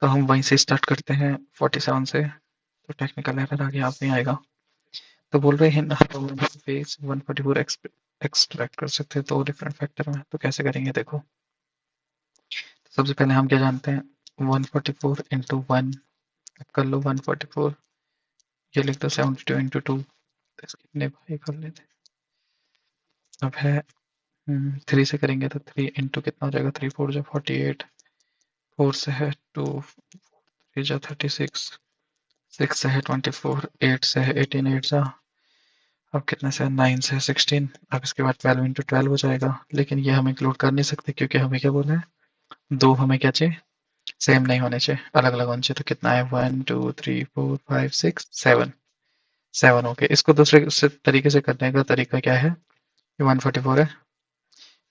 तो हम वहीं से स्टार्ट करते हैं 47 से। तो टेक्निकल एरर आगे आप नहीं आएगा। तो बोल रहे हैं फेस 144 एक्सट्रैक्ट कर सकते हैं दो डिफरेंट फैक्टर में। तो कैसे करेंगे देखो। तो सबसे पहले हम क्या जानते हैं 144 इंटू वन कर लो 144, ये लिख दो 72 इंटू टू, कितने भाई कर लेते। अब है 3 से करेंगे तो 3 इंटू कितना हो जाएगा 3 4 जो 48, 4 से है 2, 3 जो 36, 6 से है 24, 8 से है 18, 8 जा, अब कितने से 9 से 16, अब इसके बाद 12 इंटू 12 हो जाएगा। लेकिन ये हम इंक्लूड कर नहीं सकते क्योंकि हमें क्या बोला है दो हमें क्या चाहिए सेम नहीं होने चाहिए, अलग अलग होने चाहिए। तो कितना है 1 2 3 4 5 6 7, 7 हो गए। इसको दूसरे तरीके से करने का तरीका क्या है, 144 है,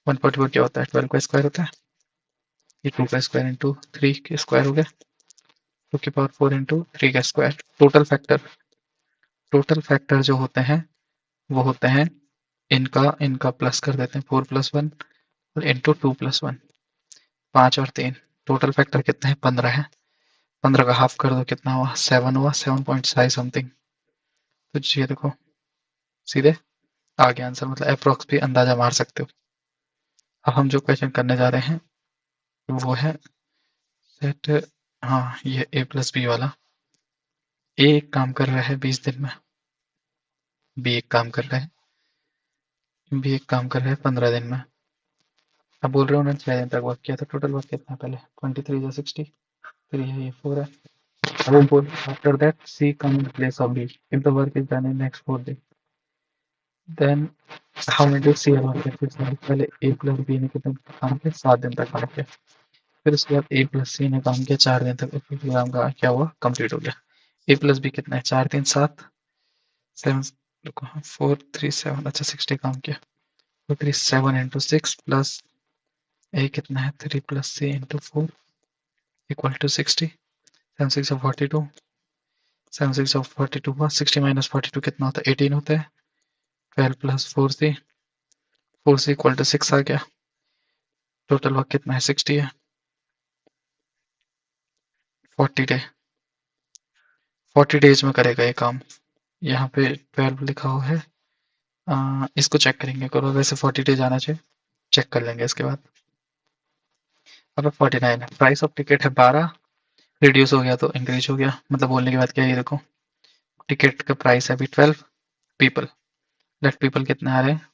144 क्या होता है 12 का स्क्वायर होता है, ये 2 का स्क्वायर इंटू 3 के स्क्वायर हो गया, 2 की पावर 4 इंटू 3 का स्क्वायर। टोटल फैक्टर जो होते हैं वो होते हैं इनका इनका प्लस कर देते हैं 4 प्लस 1 और इंटू 2 प्लस 1, 5 और 3। टोटल फैक्टर कितने हैं 15 है, 15 का हाफ कर दो कितना हुआ 7 हुआ, 7.5 समथिंग। तो ये देखो सीधे आ गया आंसर, मतलब अप्रोक्स भी अंदाजा मार सकते हो। अब हम जो क्वेश्चन करने जा रहे हैं वो है सेट, हाँ ये a प्लस बी वाला। ए एक काम कर रहा है 20 दिन में, बी एक काम कर रहा है, बी एक काम कर रहा है 15 दिन में। अब बोल रहे हो उन्होंने 6 दिन तक वर्क किया, तो टोटल वर्क कितना है पहले 23 या 60, फिर ये 4 है। अब वो बोल after that C come in place of B if the work is done in next 4 day, then how many days C work किया। पहले ए प्लस बी ने कितने काम किया 7 दिन तक काम किया, फिर उसके बाद ए प्लस सी ने काम किया 4 दिन तक, फिर काम का क्या हुआ कंप्लीट हो गया। ए प्लस बी कितना है 4 3 7 7, 4 3 7, अच्छा 60 काम किया, तो 3 7 इंटू 6 प्लस ए कितना है 3 plus C into 4 equal to 60, 7 6 42, 7 6 42 हुआ, 60 माइनस 42 कितना होता है 18 होता है, 12 प्लस 4 सी इक्वल टू 6 आ गया। टोटल वर्क कितना है 60 है, 40 डे, 40 डेज में करेगा ये काम। यहाँ पे 12 लिखा हुआ है, इसको चेक करेंगे करो, वैसे 40 डेज आना चाहिए, चेक कर लेंगे इसके बाद। अब 49 है, प्राइस ऑफ टिकट है 12, रिड्यूस हो गया तो इंक्रीज हो गया, मतलब बोलने की बात क्या है ये देखो, टिकट का प्राइस है अभी 12 पीपल, लेट पीपल कितने आ रहे हैं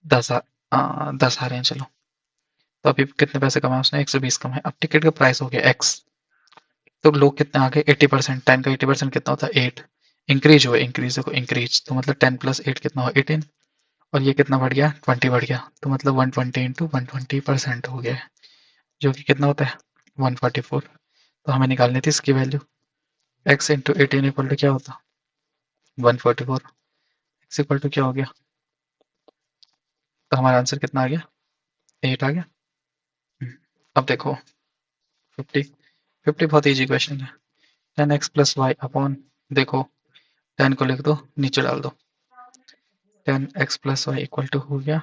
10 10 आ रहे हैं चलो। तो अभी कितने पैसे कमाए उसने 120 कमाए। अब टिकट का प्राइस हो गया एक्स, तो लोग कितने आ गए 80%, 10 का 80% कितना होता है 8, इंक्रीज हुआ, इंक्रीज देखो इंक्रीज, तो मतलब 10 प्लस 8 कितना हुआ 18, और ये कितना बढ़ गया 20 बढ़ गया, तो मतलब 120 इंटू 120% हो गया है, जो कि कितना होता है 144। तो हमें निकालनी थी इसकी वैल्यू, x इंटू 18 इक्वल टू क्या होता 144, x इक्वल टू क्या हो गया, तो हमारा आंसर कितना आ गया 8 आ गया। अब देखो 50, 50 बहुत इजी क्वेश्चन है, 10x प्लस वाई अपॉन, देखो 10 को लिख दो नीचे डाल दो, 10x plus Y equal to हो गया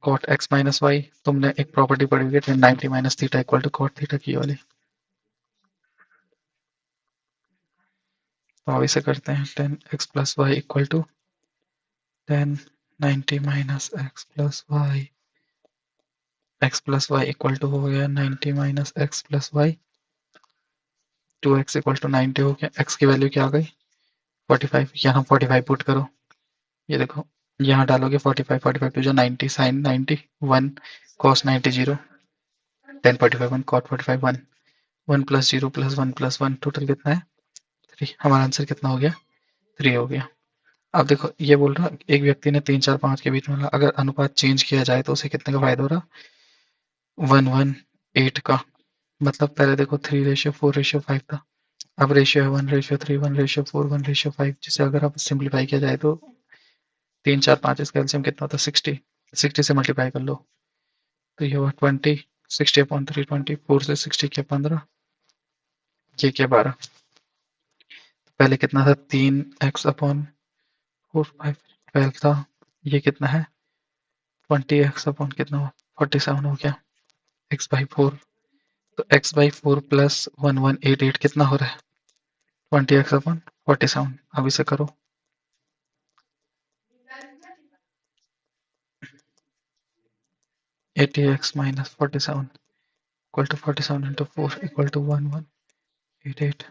कॉट x माइनस वाई, तुमने एक प्रॉपर्टी पढ़ी हुई है 1090 minus theta equal to cot theta की वाली। तो अब इसे करते हैं 10x plus Y equal to 1090 minus x plus Y equal to हो गया 90 minus x plus Y, 2x equal to 90 हो गया, x की वैल्यू क्या आ गई 45, यहाँ 45 पुट करो, ये देखो यहाँ डालोगे 45, 45 टू जो 90, sine 90 1, cos 90 0, 10 45 1, cot 45 1, 1 plus 0 plus 1 plus 1, total कितना है 3, हमारा आंसर कितना हो गया 3 हो गया। अब देखो ये बोल रहा एक व्यक्ति ने 3 4 5 के बीच में अगर अनुपात चेंज किया जाए तो उसे कितने का फायदा हो रहा 1 1 8 का, मतलब पहले देखो 3:4:5 था, अब रेशियो है 1:3 1:4 1:5, जिसे अगर आप सिंप्लीफाई किया जाए तो 3 4 5 इसका एलसीएम कितना होता है 60, 60 से मल्टीप्लाई कर लो तो ये हुआ 20, 60 अपॉन 3 20, 4 से 60 किया 15, ये क्या 12, पहले कितना था 3x अपॉन 4 5 12 था, ये कितना है 20x अपॉन कितना हुआ 47 हो गया x बाई 4, तो x/4 + 1188 कितना हो रहा है? 20x/47। अब इसे करो। 80x - 47 = 47 × 4 = 1188।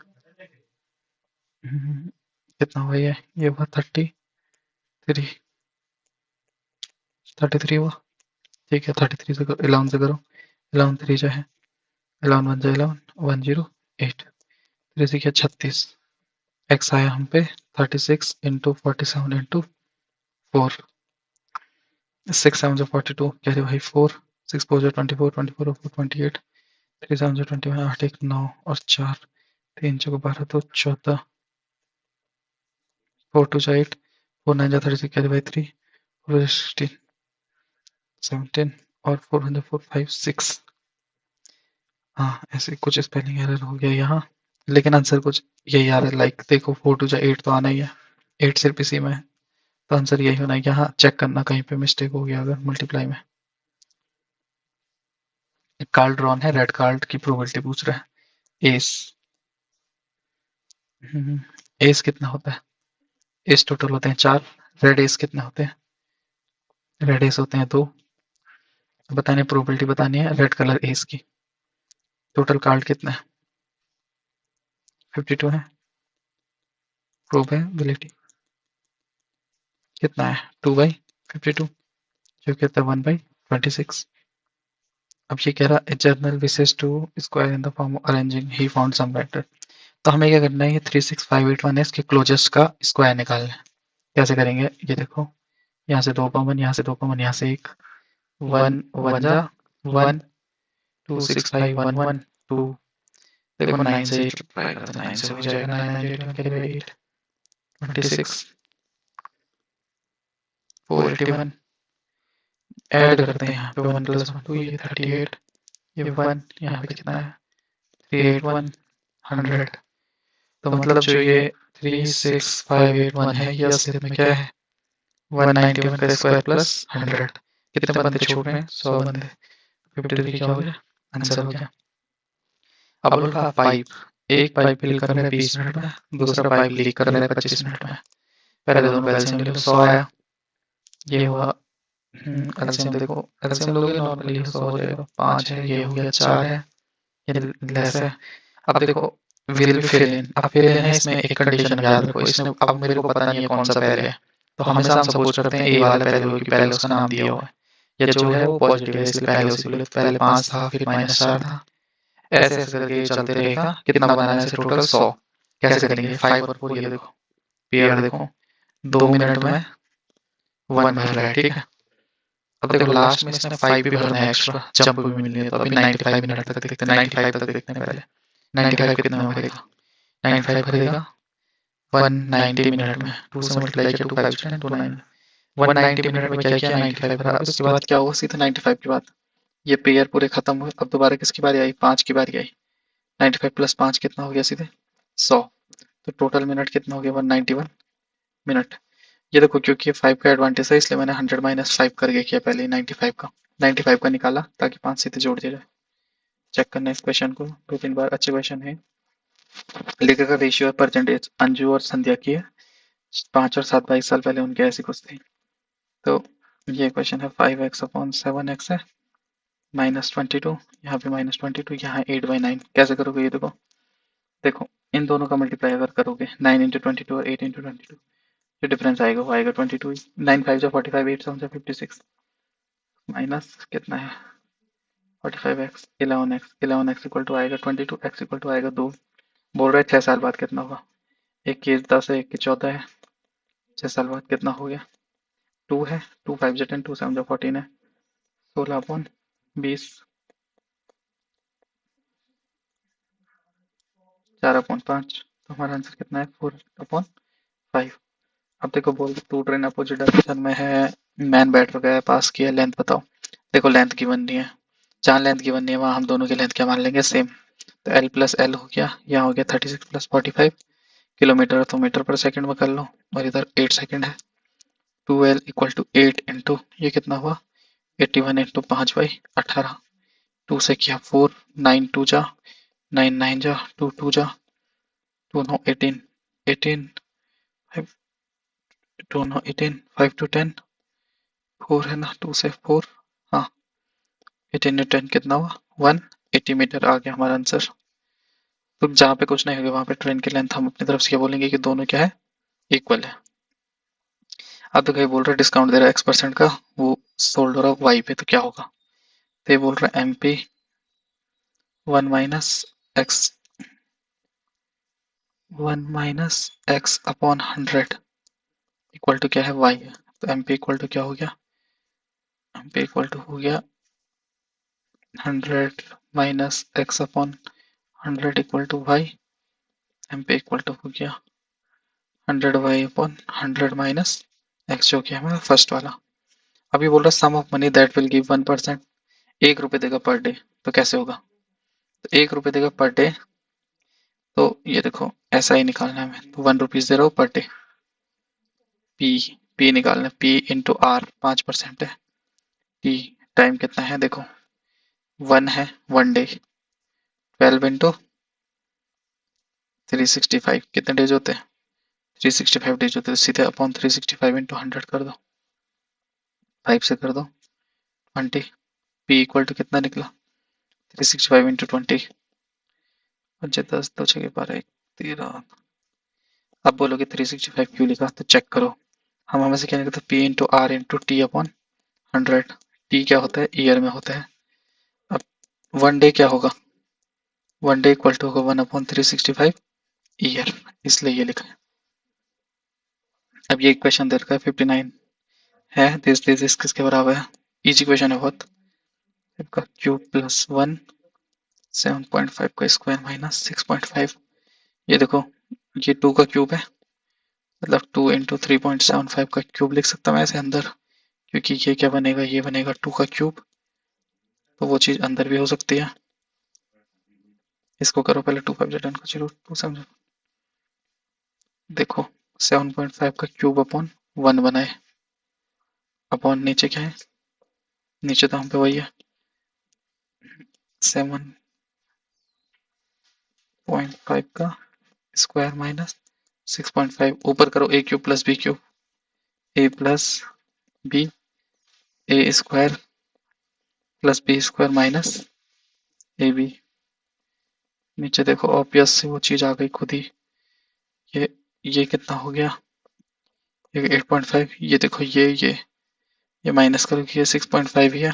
कितना हुआ ये हुआ 33 हुआ। ठीक है, 33 से करो, 11 से करो। 11 3 जो है 11 1 11 108 3 से किया 36। x आया हम पे 36 × 47 × 4। 6 7 42 कह रहे भाई 4। 6 4 24 24 4 28 3 7 21 8 1 9 और 4 3 4 12 तो 14 4 2 8 4 9 36 कह रहे भाई 3 4 16 17 और 4 4 5 6। हाँ ऐसे कुछ स्पेलिंग एरर हो गया यहाँ, लेकिन आंसर कुछ यही आ रहा है। लाइक देखो 4 2 8 तो आना ही है, 8 सिर्फ इसी में है, तो आंसर यही होना है। यहाँ चेक करना कहीं पे मिस्टेक हो गया अगर मल्टीप्लाई में। कार्ड ड्रॉन है, रेड कार्ड की प्रोबेबिलिटी पूछ रहा है। एस एस कितना होता है? एस टोटल होते हैं 4। रेड एस कितने होते हैं? रेड एस होते हैं 2। बताने प्रोबेबिलिटी बतानी है रेड कलर एस की। टोटल कार्ड कितना है? 52 है। प्रोबेबिलिटी कितना है? 2/52 जो कहता है 1/26। अब ये कह रहा है जर्नल विशेष to square in the form of arranging he found some vector. तो हमें क्या करना है, ये 36581 है, इसके क्लोजेस्ट का स्क्वायर निकालना है। कैसे करेंगे ये देखो, यहाँ से 2 कॉमन, यहाँ से 2 कॉमन, यहाँ से 1 1 1 जा 1 2 6 5 1 1 2। देखो 9 से 8 ट्राई करते हैं, 9 से हो जाएगा 9 9 8 1 8 26 481। ऐड करते हैं यहाँ पे 1 + 1 2, ये 38, ये 1 यहाँ पे कितना है 381 100। तो मतलब जो ये 36581 है ये असलियत में क्या है 191 का स्क्वायर प्लस 100। कितने बंदे छूट रहे हैं? 100 बंदे। 53 क्या हो गया? आंसर हो गया। अब बोला पाइप, एक पाइप लीक कर रहा है 20 मिनट में, दूसरा पाइप लीक कर रहा है 25 मिनट में। पहले दोनों का एलसीएम ले लो, 100 आया। ये हुआ एलसीएम देखो, एलसीएम लोगे नॉर्मली 100 हो जाएगा। 5 है, ये हो गया 4 है, ये लेस है। अब देखो विल फिल इन, अब फिल इन है इसमें एक कंडीशन याद रखो, इसमें अब मेरे को पता नहीं है कौन सा पहले है, तो हमेशा हम सपोज करते हैं ए वाला पहले हो कि पहले उसका नाम दिया हुआ है, या जो है वो पॉजिटिव है इसलिए पहले उसी को ले। पहले 5 था, फिर -4 था, ऐसे ऐसे करके चलते रहेगा। कितना बनाना है इसे टोटल 100। कैसे करेंगे 5 और 4, ये देखो पेयर देखो 2 मिनट में 1 भर रहा है, ठीक है। अब देखो लास्ट में इसने 5 भी भरना है एक्स्ट्रा, जंप भी मिलनी है, तो अभी 95 मिनट तक देखते हैं, 95 तक देखते हैं पहले। 95 कितने में भरेगा? 95 भरेगा 190 मिनट में। 2 से मल्टीप्लाई किया 2 5 10 2 9 190 मिनट में क्या किया 95 भरा। अब इसके बाद क्या होगा? सीधा 95 के बाद ये पेयर पूरे खत्म हुए। अब दोबारा किसकी बारी आई? 5 की बारी आई। 95 + 5 कितना हो गया? सीधे 100। तो टोटल मिनट कितना हो गया? 191 मिनट। ये देखो क्योंकि 5 का एडवांटेज है इसलिए मैंने 100 - 5 करके किया पहले 95 का। 95 का निकाला ताकि 5 सीधे जोड़ दिया जाए। चेक करना इस क्वेश्चन को 2-3 बार। अच्छे क्वेश्चन है। लेखक का रेशियो परसेंटेज अंजू और संध्या की है। 5 और 7 22 साल पहले उनके ऐसी कुछ थी। तो ये क्वेश्चन है 5x/7x है -22, यहाँ पे -22, यहाँ 8/9। कैसे करोगे ये देखो, देखो इन दोनों का मल्टीप्लाई अगर करोगे 9 × 22 और 8 × 22, जो डिफरेंस आएगा वो आएगा 22। 9 5 जा 45, 8 7 जा 56, माइनस कितना है 45x 11x 11x equal to आएगा 22, x इक्वल टू आएगा 2। बोल रहे 6 साल बाद कितना होगा? एक की 10 है, एक की 14 है, 6 साल बाद कितना हो गया? 2 है, 2 5 जा 10, 2 7 जा 14 है, 16/20, 4/5। तो हमारा आंसर कितना है 4/5। अब देखो बोल टू ट्रेन अपोजिट डायरेक्शन में है, मैन बैठ गया है, पास किया, लेंथ बताओ। देखो लेंथ गिवन नहीं है, जहाँ लेंथ गिवन नहीं है वहाँ हम दोनों की लेंथ क्या मान लेंगे? सेम। तो L + L हो गया, यहाँ हो गया 36 + 45 किलोमीटर, तो मीटर पर सेकंड में कर लो, और इधर 8 सेकंड है। 2L = 8 इंटू ये कितना हुआ 81 × 5/18। 2 से किया 4, 9 2 जा, 9 9 जा, 2 2 जा, 2 9 18, 18 5 2 9 18, 5 to 10, 4 है ना, 2 से 4, हाँ 18 to 10 कितना हुआ 180 मीटर आ गया हमारा आंसर। तो जहाँ पे कुछ नहीं होगा वहां पे ट्रेन की लेंथ हम अपनी तरफ से क्या बोलेंगे कि दोनों क्या है, इक्वल है। अब तो कहीं बोल रहा है डिस्काउंट दे रहा है X% का, वो सोल्ड हो रहा है वाई पे, तो क्या होगा, तो ये बोल रहा है MP 1 - x इक्वल टू क्या है y है। तो MP इक्वल टू क्या हो गया, MP इक्वल टू हो गया 100 - x/100 equal to y। MP equal to हो गया 100y/100 माइनस x, जो कि है हमारा फर्स्ट वाला। अभी बोल रहा है sum of money that will give 1%, 1 रुपए देगा पर डे, तो कैसे होगा, तो 1 रुपए देगा पर डे, तो ये देखो ऐसा ही निकालना है हमें, तो 1 रुपीज दे रहा हूँ पर डे। पी पी निकालना, P इंटू आर 5% है, टी टाइम कितना है देखो 1 है, 1 डे, 12 इंटू 365 कितने डेज होते हैं, 365 डेज होते हैं, तो सीधे अपॉन 365 इंटू 100 कर दो, 5 से कर दो 20, पी इक्वल टू कितना निकला 365 इंटू 20, 10 2 6 12 13। अब बोलोगे 365 क्यों लिखा, तो चेक करो, हम हमें से क्या निकलता है P into R into T upon 100, T क्या होता है ईयर में होता है। अब 1 डे क्या होगा, 1 डे इक्वल टू होगा 1/365 ईयर, इसलिए ये लिखा है। अब ये इक्वेशन दे रखा है 59 है, दिस किसके बराबर है, इजी इक्वेशन है बहुत, का क्यूब प्लस 1 7.5 का स्क्वायर माइनस 6.5, ये देखो ये 2 का क्यूब है, मतलब 2 इंटू 3.75 का क्यूब लिख सकता हूँ ऐसे अंदर, क्योंकि ये क्या बनेगा, ये बनेगा 2 का क्यूब, तो वो चीज अंदर भी हो सकती है। इसको करो पहले 2 5 डन को, चलो 2 समझो, देखो 7.5 का क्यूब अपॉन 1 बनाए, अपॉन नीचे क्या है, नीचे तो हम पे वही है 7.5 का स्क्वायर माइनस 6.5, ऊपर करो A cube plus B cube, A plus B, A square plus B square minus A B, नीचे देखो ऑब्वियस से वो चीज आ गई खुद ही, ये ये कितना हो गया, ये 8.5, ये देखो ये माइनस करो कि ये 6.5 ही है,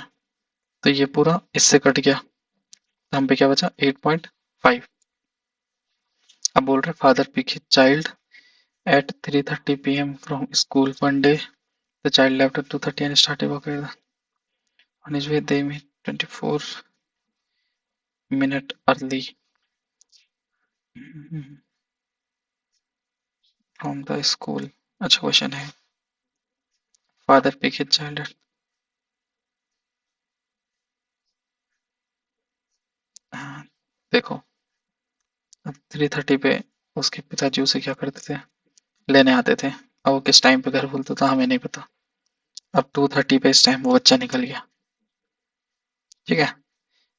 तो ये पूरा इससे कट गया, तो हम पे क्या बचा 8.5। अब बोल रहे father pick his child at 3:30 PM from school one day, the child left at 2:30 and started walking on his way, they meet 24 minute early from the school। अच्छा क्वेश्चन है, फादर पिक हिज चाइल्ड, देखो अब 3:30 पे उसके पिताजी उसे क्या करते थे, लेने आते थे, अब वो किस टाइम पे घर खुलता था हमें नहीं पता। अब 2:30 पे इस टाइम वो बच्चा निकल गया, ठीक है,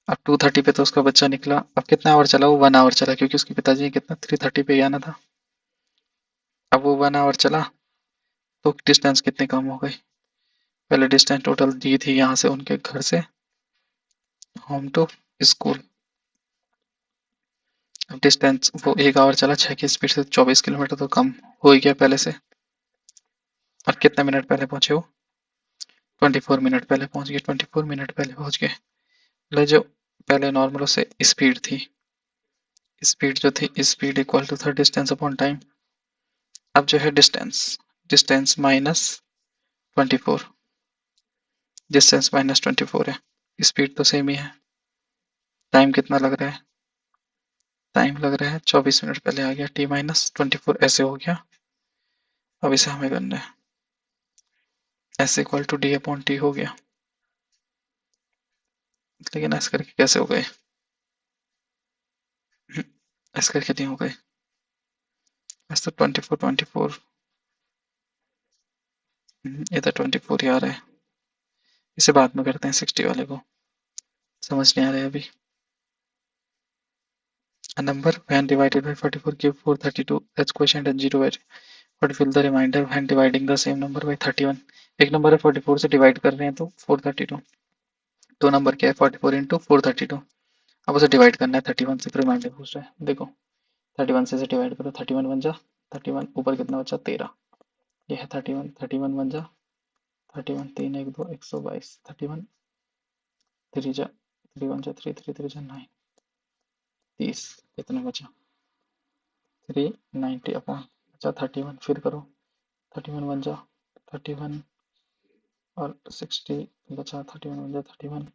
अब 2:30 पे तो उसका बच्चा निकला, अब कितना आवर चला, वो 1 आवर चला, क्योंकि उसके पिताजी ने कितना 3:30 पे ही आना था। अब वो 1 आवर चला, तो डिस्टेंस कितनी कम हो गई, पहले डिस्टेंस टोटल दी थी यहाँ से उनके घर से होम टू स्कूल, अब डिस्टेंस वो 1 आवर चला 6 की स्पीड से, 24 किलोमीटर तो कम हो ही गया पहले से। और कितने मिनट पहले पहुंचे वो, 24 मिनट पहले पहुंच गए, 24 मिनट पहले पहुंच गए, मतलब जो पहले नॉर्मल उससे स्पीड थी, स्पीड जो थी स्पीड इक्वल टू था डिस्टेंस अपॉन टाइम। अब जो है distance, distance minus 24, distance minus 24 है, स्पीड तो सेम ही है, टाइम कितना लग रहा है, टाइम लग रहा है 24 मिनट पहले आ गया, t-24 ऐसे हो गया। अब इसे हमें करना है s equal to D upon T हो गया, लेकिन ऐसे करके कैसे हो गए, ऐसे करके नहीं हो गए, ऐसे तो 24 इधर 24 ही आ रहा है, इसे बाद में करते हैं 60 वाले को, समझ नहीं आ रहा है अभी। A number when divided by 44 give 432. That's quotient and zero value. But fill the remainder when dividing the same number by 31. एक नंबर है 44 से डिवाइड कर रहे हैं तो 432। दो नंबर क्या है 44 इंटू 432। अब उसे डिवाइड करना है 31 से, तो रिमाइंडर पूछ रहा है। देखो 31 से डिवाइड करो, 31 बन जा 31, ऊपर कितना बचा 13। ये है 31, 31 बन जा 31, 3 1 2 122, 31 3 जा 3 1 जा 3 3 3 जा 9, 30 कितना बचा 390 अपॉन बचा 31। फिर करो 31 बन जा 31 और 60 बचा 31 बन जा 31,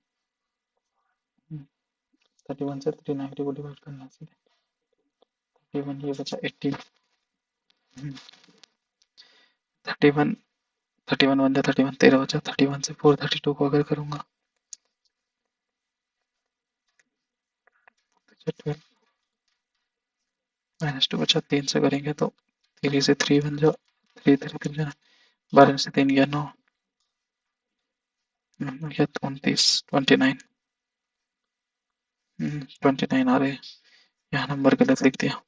31 से 390 को डिवाइड करना है सीधे 31, ये बचा 18, 31 31 बन जा 31, 13 बचा 31 से 432 को अगर करूंगा -2 बचा 3 से करेंगे तो 3 से 3 बन जा 3 3 3 जा 12 से 3 गया 9 गया 29 29 29 आ रहे, यहाँ नंबर गलत लिख दिया।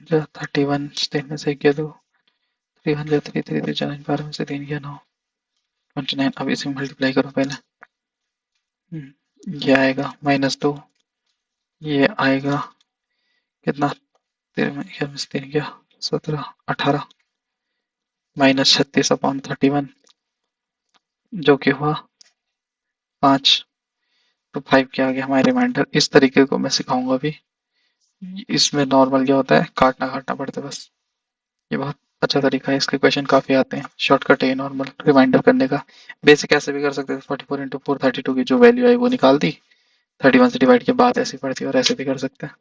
जा 31 3 में से गया 2, 3 बन जा 3 3 3 जा 9, 12 में से 3 गया 9 29। अब इसे मल्टीप्लाई करो पहले, ये आएगा -2, ये आएगा कितना 13 में 11 में से 3 गया 17 18 -36 अपॉन 31 जो कि हुआ 5, तो 5 क्या आ गया हमारे रिमाइंडर। इस तरीके को मैं सिखाऊंगा अभी। इसमें नॉर्मल क्या होता है, काटना काटना पड़ता है बस। ये बहुत अच्छा तरीका है, इसके क्वेश्चन काफी आते हैं। शॉर्टकट है नॉर्मल रिमाइंडर करने का। बेसिक ऐसे भी कर सकते थे, 44 इंटू 432 की जो वैल्यू आई वो निकाल दी, 31 से डिवाइड के बाद ऐसी पड़ती, और ऐसे भी कर सकते हैं।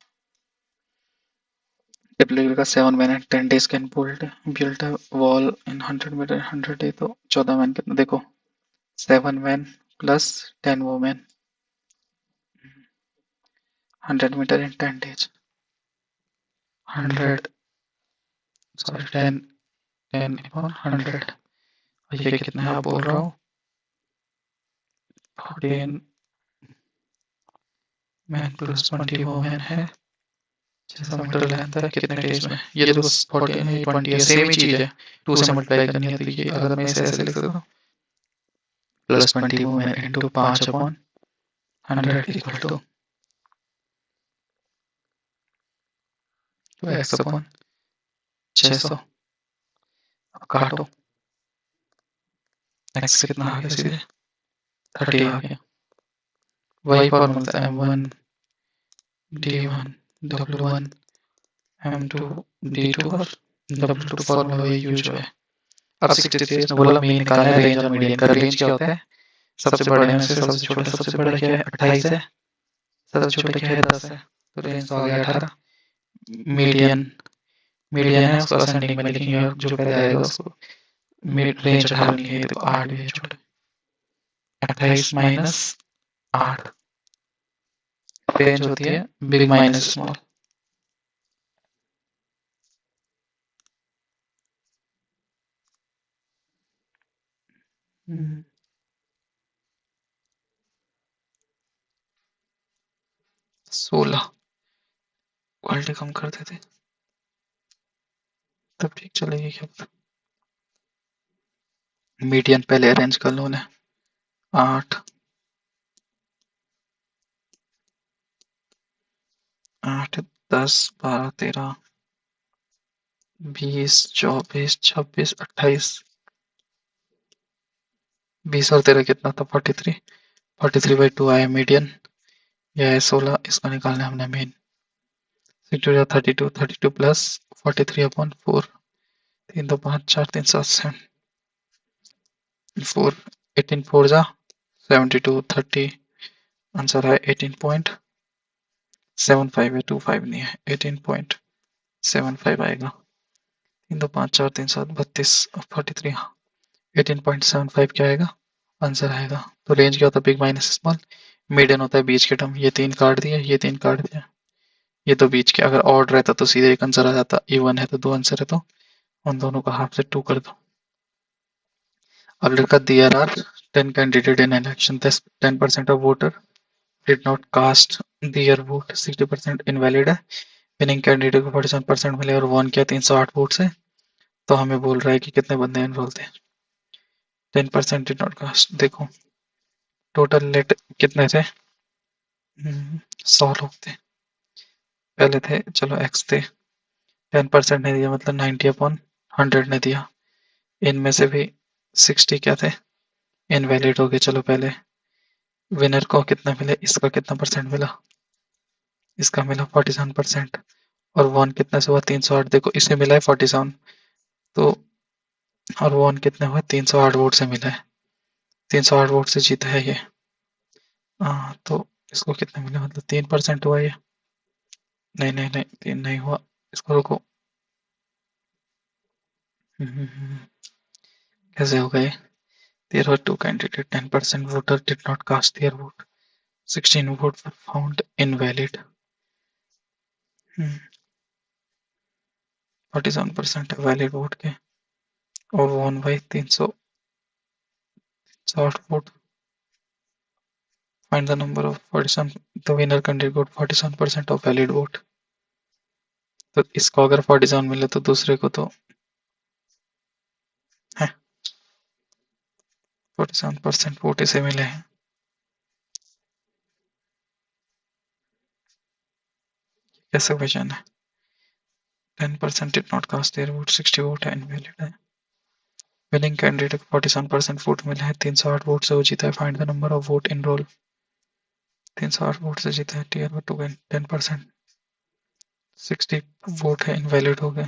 टिपिकल का 7 man and 10 days can build a wall in 100 metre 100 day, तो 14 मैन कितना देखो 7 man plus 10 women 100 metre in 10 days 100 sorry 10 10 अपॉन 100। ये कितना है आप बोल रहा हूँ 14 मैन प्लस 20 वोमेन है 600 मीटर लेंथ है कितने डेज में। ये तो 14 है 20 है, सेम ही चीज है। 2 से मल्टीप्लाई करनी है, तो ये अगर मैं इसे ऐसे लिख सकता हूँ plus 20 women into 5 upon 100 equal to X upon 600। अब काटो, एक्स से कितना आ गया सीधे 30 आ गया। वही फॉर्मूला था M1 D1 W1 M2 D2 और W2 फॉर्मूला वही यूज हुआ है। अब 63 इसने बोला मीन निकालना है, रेंज और मीडियन का। रेंज क्या होता है, सबसे बड़े में से सबसे छोटा, सबसे बड़ा क्या है 28 है, सबसे छोटा क्या है 10 है, तो रेंज तो आ गया 18। मीडियन मीडियन है उसको असेंडिंग में लिखेंगे, और जो पहले आएगा उसको रेंज 18 नहीं है, देखो 8 भी है छोटा, 28 माइनस 8 रेंज होती है बिग माइनस स्मॉल। हम्म 16 क्वालिटी कम कर देते तब ठीक चलेगी क्या। मीडियन पहले अरेंज कर लो उन्हें, 8 8 10 12 13 20 24 26 28 20 और 13 कितना था 43, 43/2 आया मीडियन। यह है 16, इसको निकालना है हमने मेन। 32 32 प्लस 43/4 3 2 5 4 3 7 7 4 18 4 जा 72 30 आंसर है 18.75 है, 25 नहीं है 18.75 आएगा। 3 2 5 4 3 7 32 43 18.75 क्या आएगा आंसर आएगा। तो रेंज क्या होता है बिग माइनस स्मॉल, मीडियन होता है बीच के टर्म। ये 3 काट दिए, ये 3 काट दिया, ये तो बीच के। अगर ऑड रहता तो सीधे एक आंसर आ जाता, इवन है तो 2 आंसर है, तो उन दोनों का हाफ से 2 कर दो। अब लिखा there are 10 candidates in election. Thus 10% of voter did not cast their vote. 60% invalid है. विनिंग कैंडिडेट को 47% मिले और वॉन किया 308 वोट से. तो हमें बोल रहा है कि कितने बंदे एनरोल थे. 10% डिड नॉट कास्ट. देखो टोटल लेट कितने थे. 100 लोग थे पहले थे. चलो एक्स थे. 10% ने दिया मतलब 90/100 ने दिया. इनमें से भी 60 क्या थे इनवैलिड हो गए. चलो पहले विनर को कितना मिले. इसका कितना परसेंट मिला. इसका मिला 47%. और वन कितने से हुआ 308. देखो इसे मिला है 47. तो और वन कितने हुए 308 वोट से मिला है. 308 वोट से जीता है ये. हाँ तो इसको कितने मिले मतलब 3% हुआ ये. नहीं नहीं नहीं 3 नहीं हुआ. इसको रुको. कैसे हो गए. There were two candidates. 10% voter did not cast their vote. 16 votes were found invalid. 47% valid vote के और one by 360 vote. Find the number of 47. The winner candidate got 47% of valid vote. तो इसको अगर 47 मिले तो दूसरे को तो है 47% वोट इसे मिले हैं. कैसे क्वेश्चन है. 10% did not cast their vote. 60 vote है इनवैलिड है. विनिंग कैंडिडेट को 47% वोट मिले हैं. 308 वोट से वो जीता है. Find the number of vote enrol. 308 vote से जीता है. टीयर पर 10%. 60 वोट है इनवैलिड हो गए.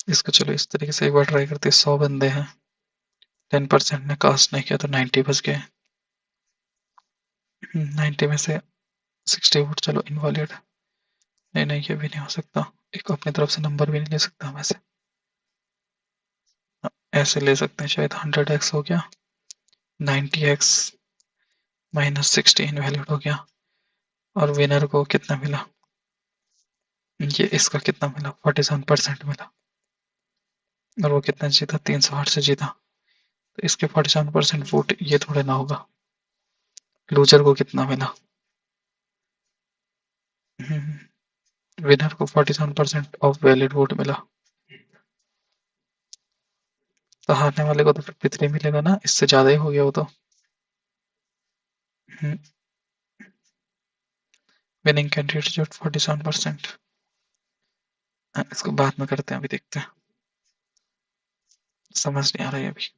इसको चलो इस तरीके से एक बार ट्राई करते. 100 बंदे हैं. 10% ने कास्ट नहीं किया तो 90 बच गए. 90 में से 60 वोट चलो इनवैलिड. नहीं नहीं ये भी नहीं हो सकता. एक अपनी तरफ से नंबर भी नहीं ले सकता हम ऐसे. ऐसे ले सकते हैं शायद. 100x हो गया. 90x माइनस 60 इनवैलिड हो गया. और विनर को कितना मिला. ये इसका कितना मिला 47% मिला. और वो कितना जीता 308 से जीता. तो इसके 47% वोट ये थोड़े ना होगा. लूजर को कितना मिला. विनर को 47% ऑफ वैलिड वोट मिला. तो हारने वाले को तो 53 मिलेगा ना. इससे ज्यादा ही हो गया वो तो. विनिंग कैंडिडेट जो 47%. इसको बाद में करते हैं. अभी देखते हैं. समझ नहीं आ रहा है अभी.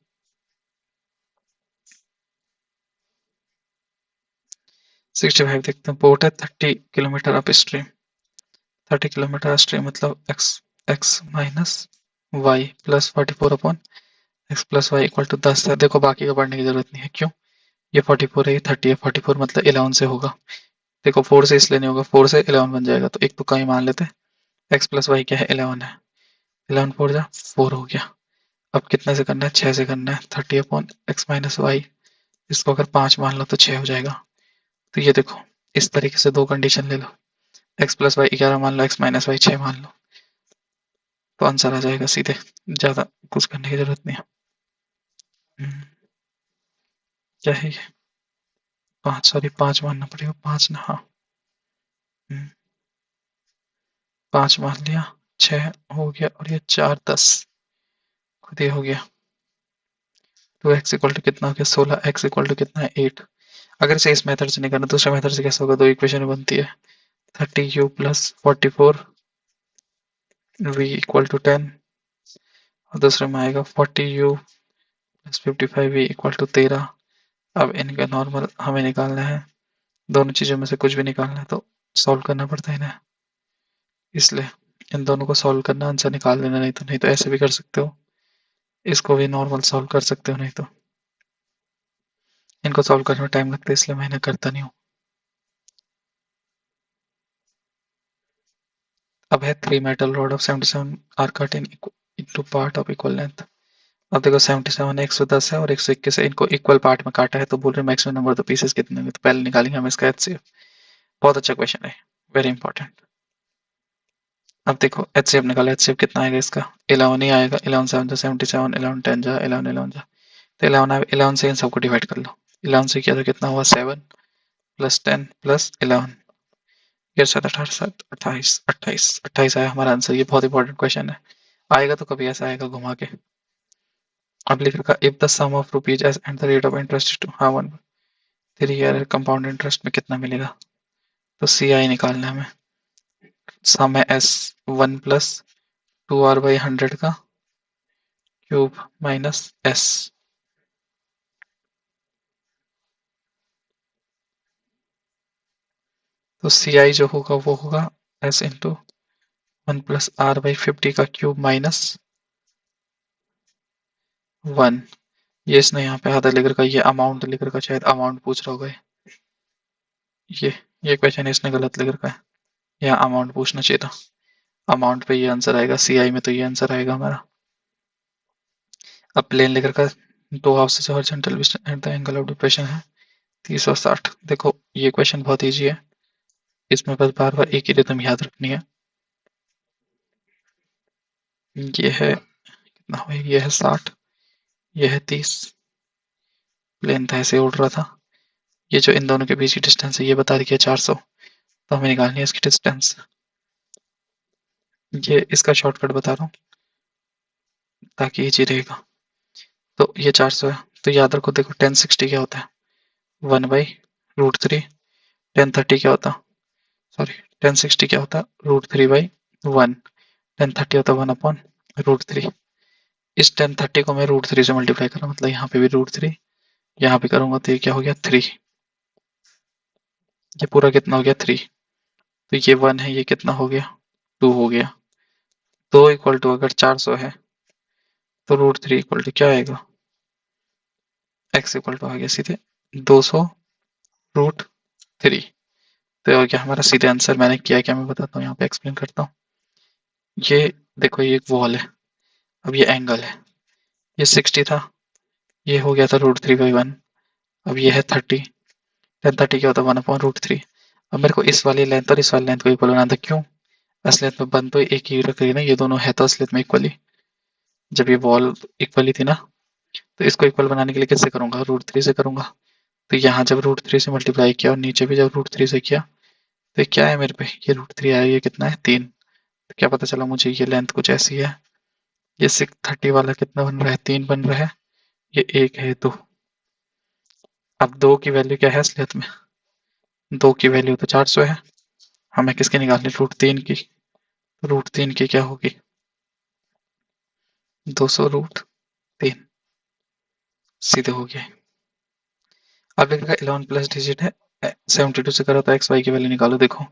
65 देखते हैं. बोट है 30 kilometre upstream. 30 kilometre stream मतलब x minus Y plus 44 x plus Y equal to 10 है. देखो बाकी का पढ़ने की जरूरत नहीं है. क्यों. ये 44 है. ये 30 है. 44 मतलब 11 से होगा. देखो 4 से इसलिए नहीं होगा. 4 से 11 बन जाएगा. तो एक तो कहीं मान लेते हैं. x प्लस वाई क्या है 11 है. 11 4 जा 4 हो गया. अब कितने से करना है 6 से करना है. 30/x minus Y. इसको अगर 5 मान लो तो 6 हो जाएगा. तो ये देखो इस तरीके से दो कंडीशन ले लो. x प्लस वाई 11 मान लो. x माइनस वाई 6 मान लो. तो आंसर आ जाएगा सीधे. ज्यादा कुछ करने की जरूरत नहीं है. क्या है ये 5 सॉरी 5 मानना पड़ेगा. 5 ना. हाँ 5 मान लिया. 6 हो गया. और ये 4 10 खुद ही हो गया. 2x इक्वल टू कितना हो गया 16. x इक्वल टू कितना है 8. अगर इसे इस मेथड से नहीं करना दूसरे मेथड से कैसे होगा. दो इक्वेशन बनती है. 30u plus 44 v equal to 10. और दूसरे में आएगा 40u plus 55 v equal to 13. अब इनका नॉर्मल हमें निकालना है. दोनों चीजों में से कुछ भी निकालना है तो सॉल्व करना पड़ता है ना. इसलिए इन दोनों को सॉल्व करना. आंसर निकाल लेना. नहीं तो ऐसे भी कर सकते हो. इसको भी नॉर्मल सॉल्व कर सकते हो. नहीं तो इनको सॉल्व करने में टाइम लगता है इसलिए मैं करता नहीं हूँ. अब है 3 metal rod of 77 are cut into part of equal length. अब देखो 77 है 110 है और 121 है. इनको इक्वल पार्ट में काटा है तो बोल रहे मैक्सिमम नंबर ऑफ पीसेस कितने होंगे. तो पहले निकालेंगे हम इसका HCF. बहुत अच्छा क्वेश्चन है. Very important. अब देखो HCF निकालो, HCF कितना आएगा इसका 11 ही आएगा, 11 7 जा 77, 11 10 जा 11 11 जा, तो 11 आए, 11 से इन सबको डिवाइड कर लो, 11 से किया तो कितना हुआ 7 प्लस 10 प्लस 11, ये 7 18 7 28 28 28 आया हमारा आंसर। ये बहुत इंपॉर्टेंट क्वेश्चन है, आएगा तो कभी ऐसा आएगा घुमा के। अब लिख रखा if the sum of rupees and the rate of interest to हाँ 1 3 ईयर कंपाउंड इंटरेस्ट में कितना मिलेगा, तो CI निकालना है हमें। सम है S 1 प्लस 2R बाई 100 का क्यूब माइनस S, तो CI जो होगा वो होगा S into 1 plus R by 50 का क्यूब माइनस 1। ये इसने यहाँ पे आधा लिख रखा, ये अमाउंट लिख रखा, शायद अमाउंट पूछ रहा होगा ये ये क्वेश्चन इसने गलत लिख रखा है, यहाँ अमाउंट पूछना चाहिए था, अमाउंट पे ये आंसर आएगा, CI में तो ये आंसर आएगा हमारा। अब प्लेन लिख रखा, दो houses horizontal at the angle of depression है 30 और 60। देखो ये क्वेश्चन बहुत ईजी है, इसमें बस बार बार एक ही रिदम याद रखनी है। ये है कितना हुआ, ये है 60, ये है 30, प्लेन था ऐसे उड़ रहा था, ये जो इन दोनों के बीच की डिस्टेंस है ये बता रही है 400, तो हमें निकालनी है इसकी डिस्टेंस। ये इसका शॉर्टकट बता रहा हूँ ताकि इजी रहेगा। तो ये 400 है, तो याद रखो, देखो 1060 क्या होता है 1 बाई रूट 3, 1030 क्या होता, सॉरी 1060 क्या होता रूट 3 बाई 1, 1030 होता 1 अपॉन रूट 3। इस 1030 को मैं रूट 3 से मल्टीप्लाई कर रहा हूँ, मतलब यहाँ पे भी रूट 3, यहाँ पे करूंगा तो ये क्या हो गया 3, ये पूरा कितना हो गया 3, तो ये 1 है, ये कितना हो गया 2 हो गया। तो इक्वल टू अगर 400 है तो रूट 3 इक्वल टू क्या आएगा, x इक्वल टू आ गया सीधे 200 रूट 3। तो और क्या हमारा सीधे आंसर मैंने किया क्या मैं बताता हूँ, यहाँ पे एक्सप्लेन करता हूँ। ये देखो ये एक वॉल है, अब ये एंगल है, ये 60 था, ये हो गया था रूट 3 बाई 1, अब ये है 30, 1030 क्या होता है 1 अपॉन रूट 3। अब मेरे को इस वाली लेंथ और इस वाली लेंथ को इक्वल बनाना था, क्यों, असलियत में बन तो एक ही रख रही है ना, ये दोनों है तो असलियत में इक्वली, जब ये वॉल इक्वली थी ना, तो इसको इक्वल बनाने के लिए किससे करूंगा रूट 3 से करूंगा। तो यहाँ जब रूट 3 से मल्टीप्लाई किया और नीचे भी जब रूट 3 से किया, तो ये क्या है मेरे पे, ये रूट 3 आया, ये कितना है 3, तो क्या पता चला मुझे ये लेंथ कुछ ऐसी है, ये 630 वाला कितना बन रहा है 3 बन रहा है, ये 1 है 2। अब 2 की वैल्यू क्या है असलियत में, 2 की वैल्यू तो 400 है, हमें किसकी निकालनी रूट 3 की, रूट 3 की क्या होगी 200 रूट 3, सीधे हो गया। अब लिखा 11 प्लस डिजिट है 72 से करो तो एक्स वाई की वैल्यू निकालो। देखो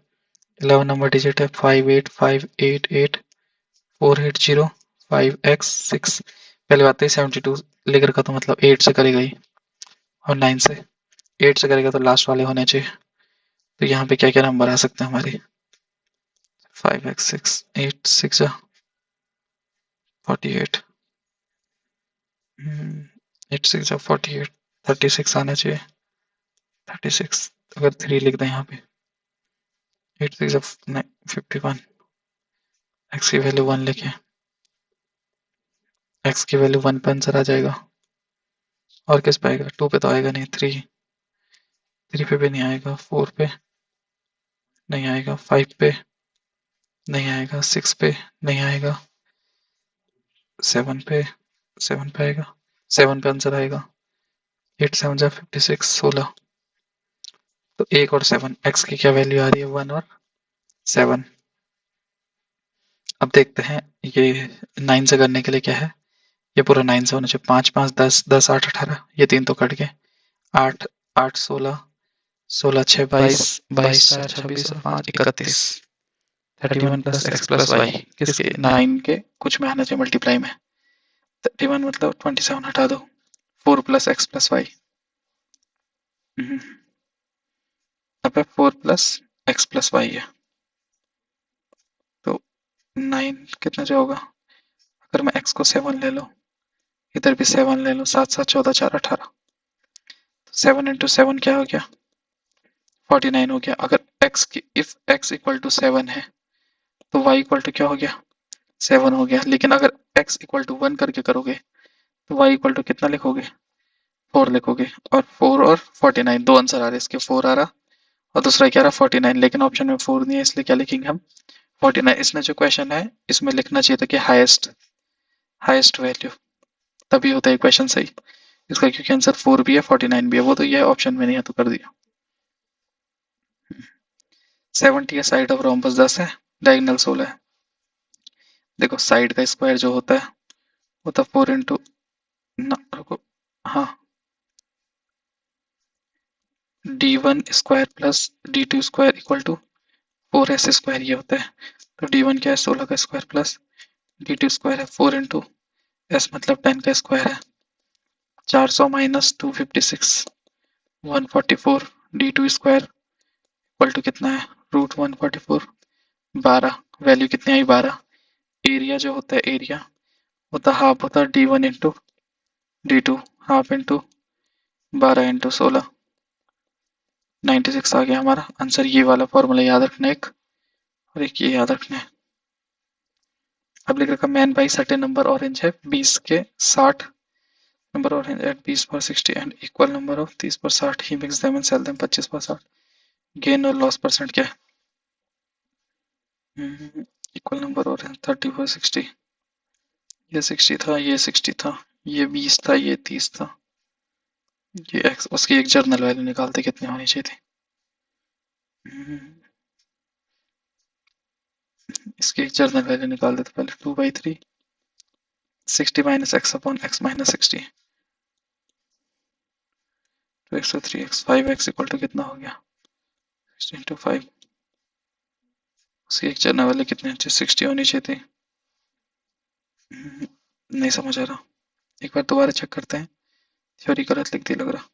11 नंबर डिजिट है 58588480 5x6, पहले बात है 72 लिख रखा तो मतलब 8 से करेगा ही, और 9 से 8 से करेगा तो लास्ट वाले होने चाहिए, तो यहाँ पे क्या क्या नंबर आ सकते हैं हमारे 5x6 8 6 48, 8 6 48, 36 आना चाहिए, 36 अगर 3 लिख दें यहाँ पे 8 6 51, एक्स की वैल्यू 1 लिखे, एक्स की वैल्यू 1 पे आंसर आ जाएगा, और किस पे आएगा 2 पे तो आएगा नहीं, 3 पे भी नहीं आएगा, 4 पे नहीं आएगा, 5 पे नहीं आएगा, 6 पे नहीं आएगा, 7 पे 7 पे आएगा, 7 पे आंसर आएगा, 8 7 जा 56 16, तो 1 और 7, एक्स की क्या वैल्यू आ रही है 1 और 7। अब देखते हैं ये 9 से करने के लिए क्या है, ये पूरा 9 से होना चाहिए, 5 5 10 10 8 18, ये 3 तो कट गए, 8 8 16 16 6 22 22 4 26 और 5 31, 31 प्लस एक्स प्लस वाई किसके 9 के कुछ में आना चाहिए मल्टीप्लाई में, 31 मतलब 27 हटा दो, 4 प्लस एक्स प्लस वाई, अब 4 प्लस एक्स प्लस वाई है, तो 9 कितना जो होगा, अगर मैं एक्स को 7 ले लो, इधर भी 7 ले लो, 7 7 14 4 18, 7 इंटू 7 क्या हो गया 49 हो गया। अगर x की इफ x इक्वल टू 7 है तो y इक्वल टू क्या हो गया, 7 हो गया। लेकिन अगर x इक्वल टू 1 करके करोगे तो y इक्वल टू कितना लिखोगे, 4 लिखोगे। और 4 और 49 दो आंसर आ रहे हैं इसके, 4 आ रहा और दूसरा क्या रहा 49, लेकिन ऑप्शन में 4 नहीं है, इसलिए क्या लिखेंगे हम 49। इसमें जो क्वेश्चन है इसमें लिखना चाहिए था कि हाईएस्ट, हाईएस्ट वैल्यू, तभी होता है क्वेश्चन सही इसका, क्योंकि आंसर 4 भी है 49 भी है, वो तो ये ऑप्शन में नहीं है तो कर दिया। 70 है, साइड ऑफ रोम्बस 10 है, डायगोनल 16 है। देखो साइड का स्क्वायर जो होता है वो तो 4 इंटू, ना रुको, हाँ, d1 square plus d2 square equal to 4s square ये होता है। तो d1 क्या है 16 का स्क्वायर प्लस d2 स्क्वायर है 4 इंटू एस मतलब 10 का स्क्वायर है, 400 minus 256 144, d2 square equal to कितना है रूट 144, 12, वैल्यू कितनी आई 12। एरिया जो होता है एरिया होता हाफ होता है d1 into d2, half into 12 into 16, 96 आ गया हमारा आंसर। ये वाला फॉर्मूला याद रखना एक, और एक ये याद रखना है। अब लिख रखा man by certain number orange है 20 के 60, नंबर ऑरेंज एट 20 पर 60 and equal number of 30 per 60, he mix them and sell them 25 per 60। Gain और लॉस परसेंट क्या है, इक्वल नंबर ऑरेंज 30 पर 60, ये 60 था, ये 60 था, ये 20 था, ये 30 था, ये एक्स, उसकी एक जर्नल वैल्यू निकालते कितनी होनी चाहिए थी। इसकी एक जर्नल वैल्यू निकाल देते पहले, 2/3 60 minus x upon x minus 60, तो 103x 5x इक्वल टू कितना हो गया 60 इंटू 5। उसकी एक जर्नल वैल्यू कितनी होनी चाहिए 60 होनी चाहिए थी। नहीं समझ आ रहा, एक बार दोबारा चेक करते हैं, थ्योरी गलत लिख दी लग रहा।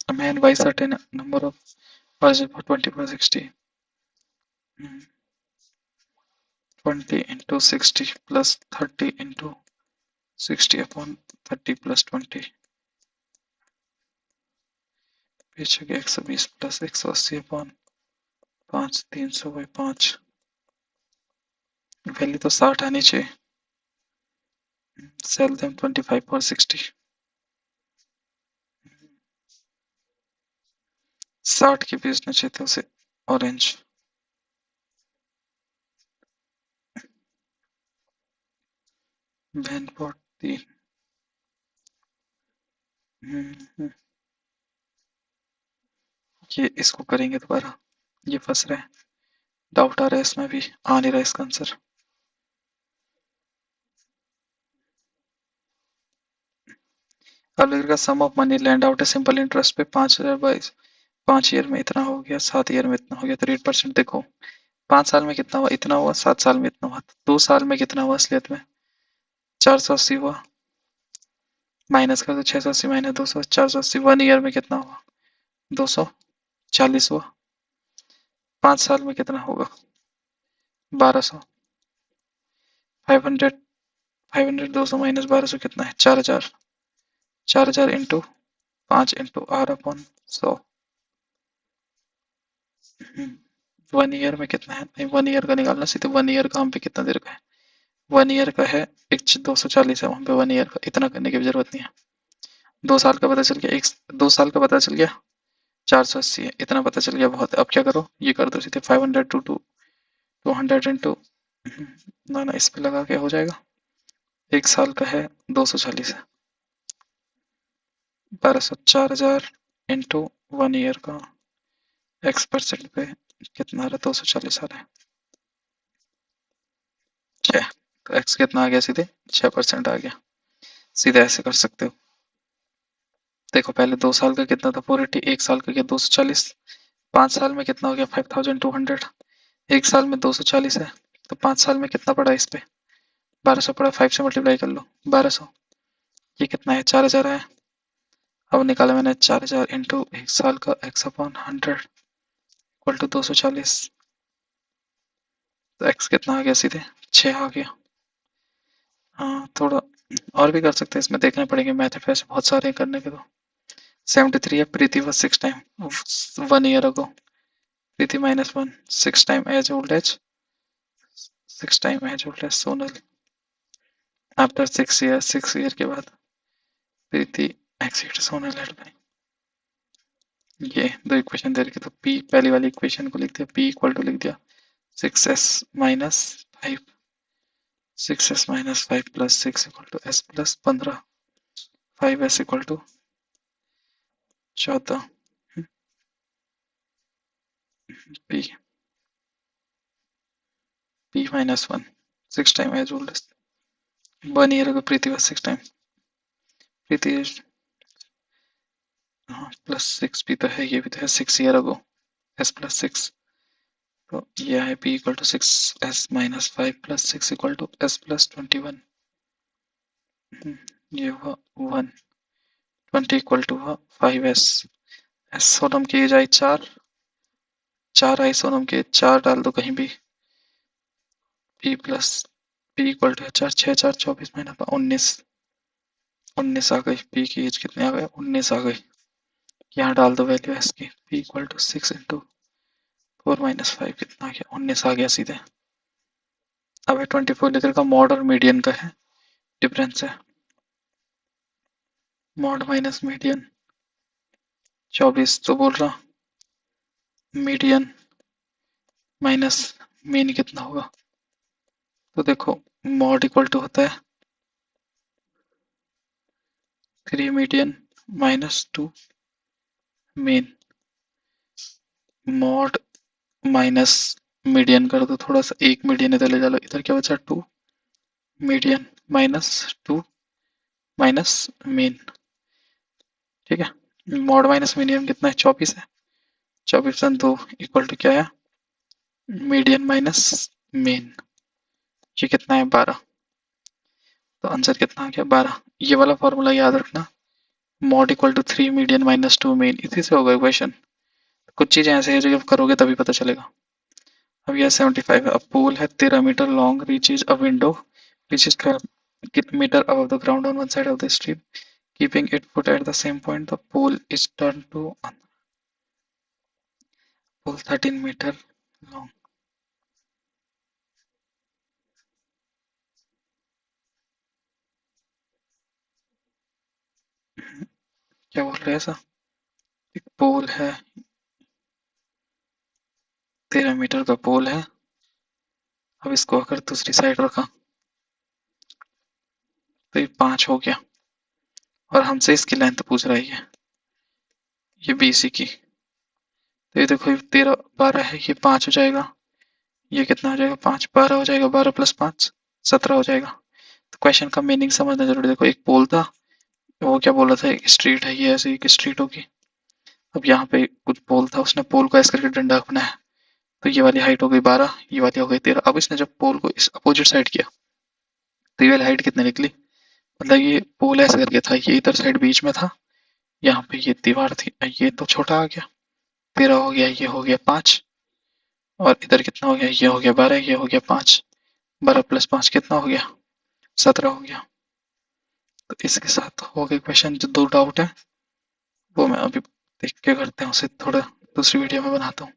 A man buys certain number of houses for 20 plus 60, 20 into 60 plus 30 into 60 upon 30 plus 20, बेचोगे 120 plus 180 upon 5, 300/5, value तो 60 आनी चाहिए। सेल देम 25 पर 60, 60 के बेचना चाहिए था उसे ऑरेंज। वैन पॉट 3, ये इसको करेंगे दोबारा, ये फंस रहा है, डाउट आ रहा है इसमें भी, आ नहीं रहा इसका आंसर। अब का सम ऑफ मनी लैंड आउट है सिंपल इंटरेस्ट पे 5,000 5 ईयर में इतना हो गया, 7 ईयर में इतना हो गया, तो रेट परसेंट देखो 5 साल में कितना हुआ इतना हुआ, 7 साल में इतना हुआ, 2 साल में कितना हुआ असलियत में 480 हुआ, माइनस कर दो 680 माइनस 200 480, 1 ईयर में कितना हुआ 240 हुआ, 5 साल में कितना होगा 1200, 500, 500 200 माइनस 1200 कितना है 4000, 4000 into 5 into R upon 100। 1 year में कितना है, नहीं 1 ईयर का निकालना सीधे, 1 ईयर का हम पे कितना देर का है 1 ईयर का है एक 240 है वहां पे, 1 ईयर का इतना करने की जरूरत नहीं है। 2 साल का पता चल गया, एक 2 साल का पता चल गया 480 है, इतना पता चल गया बहुत है। अब क्या करो ये कर दो सीधे 500 टू 200 इंटू, ना ना इस पे लगा के हो जाएगा, एक साल का है 240 है, 1200, 4000 इंटू 1 ईयर का एक्स परसेंट पे कितना आ रहा है 240 आ रहा है 6, तो एक्स कितना आ गया सीधे 6% आ गया, सीधे ऐसे कर सकते हो। देखो पहले 2 साल का कितना था 480, एक साल का क्या 240, 5 साल में कितना हो गया 5200, एक साल में 240 है, तो 5 साल में कितना पड़ा इस पे 1200 पड़ा, 5 से मल्टीप्लाई कर लो 1200, ये कितना है 4000 है। अब निकाला मैंने 4000 इंटू एक साल का एक्स अपॉन 100 इक्वल टू 240, तो एक्स कितना आ गया सीधे 6 आ गया। हाँ थोड़ा और भी कर सकते हैं, इसमें देखने पड़ेंगे मैथड, वैसे बहुत सारे हैं करने के तो। 73 है, Preeti was 6 time 1 year ago. Preeti -1 6 time age old age 6 time age old age Sonal after 6 year 6 year के बाद Preeti exit Sonal at by. ये दो इक्वेशन दे रखी, तो पी पहली वाली इक्वेशन को लिख दिया, पी इक्वल टू लिख दिया 6s minus 5 6s minus 5 plus 6 equal to s plus 15 5s equal to 14 p p -1 6 time age old age 1 year ago Preeti was 6 time Preeti plus 6 भी तो है, ये भी तो है 6 year ago s प्लस 6, तो ये है p equal to 6s minus 5 plus 6 equal to s plus 21। ये हुआ 1 20 इक्वल टू हुआ 5s s सोनम की एज आई 4 आई सोनम के 4 डाल दो कहीं भी, p plus p equal to 4 6 4 24 महीना 19 आ गई, p की एज कितने आ गए 19 आ गई। यहाँ डाल दो वैल्यू s की, p equal to 6 into 4 minus 5 कितना आ गया 19 आ गया सीधे। अब 24 लीटर का मॉड और मीडियन का है डिफरेंस है, मॉड माइनस मीडियन 24 तो बोल रहा, मीडियन माइनस मीन कितना होगा, तो देखो मॉड इक्वल टू होता है 3 median minus 2 mean, mod minus median कर दो थोड़ा सा, एक मीडियन इधर ले जा लो, इधर क्या बचा 2 मीडियन माइनस 2 माइनस मीन, ठीक है। मॉड माइनस मीडियन कितना है 24 है, 24 2 इक्वल टू क्या है मीडियन माइनस मीन, ये कितना है 12, तो आंसर कितना आ गया 12। ये वाला फॉर्मूला याद रखना, mode equal to 3 median minus 2 mean, इसी से होगा इक्वेशन। कुछ चीजें ऐसे है जो जब करोगे तभी पता चलेगा। अब यह 75 है, अ पोल है 13 metre long, reach is a window which is 12 meter above the ground on one side of the stream, keeping it put at the same point the pole is turned to pole 13 meter long। क्या बोल रहे हैं ऐसा, एक पोल है 13 metre का पोल है, अब इसको अगर दूसरी साइड रखा तो ये 5 हो गया, और हमसे इसकी लेंथ पूछ रही है ये BC की, तो ये देखो 13 12 है, ये 5 हो जाएगा, ये कितना हो जाएगा 5 12 हो जाएगा, 12 प्लस 5 17 हो जाएगा। तो क्वेश्चन का मीनिंग समझना जरूरी, देखो एक पोल था, वो क्या बोला था एक स्ट्रीट है, ये ऐसे एक स्ट्रीट होगी, अब यहाँ पे कुछ पोल था, उसने पोल को ऐसे करके डंडा बनाया, तो ये वाली हाइट हो गई 12, ये वाली हो गई 13, अब इसने जब पोल को इस अपोजिट साइड किया तो ये वाली हाइट कितनी निकली, मतलब ये पोल ऐसे करके था, ये इधर साइड बीच में था, यहाँ पे ये दीवार थी, ये तो छोटा आ गया 13 हो गया, ये हो गया 5, और इधर कितना हो गया ये हो गया 12, ये हो गया 5, 12 प्लस 5 कितना हो गया 17 हो गया। तो इसके साथ हो गए क्वेश्चन, जो दो डाउट है वो मैं अभी देख के करते हैं, उसे थोड़ा दूसरी वीडियो में बनाता हूँ।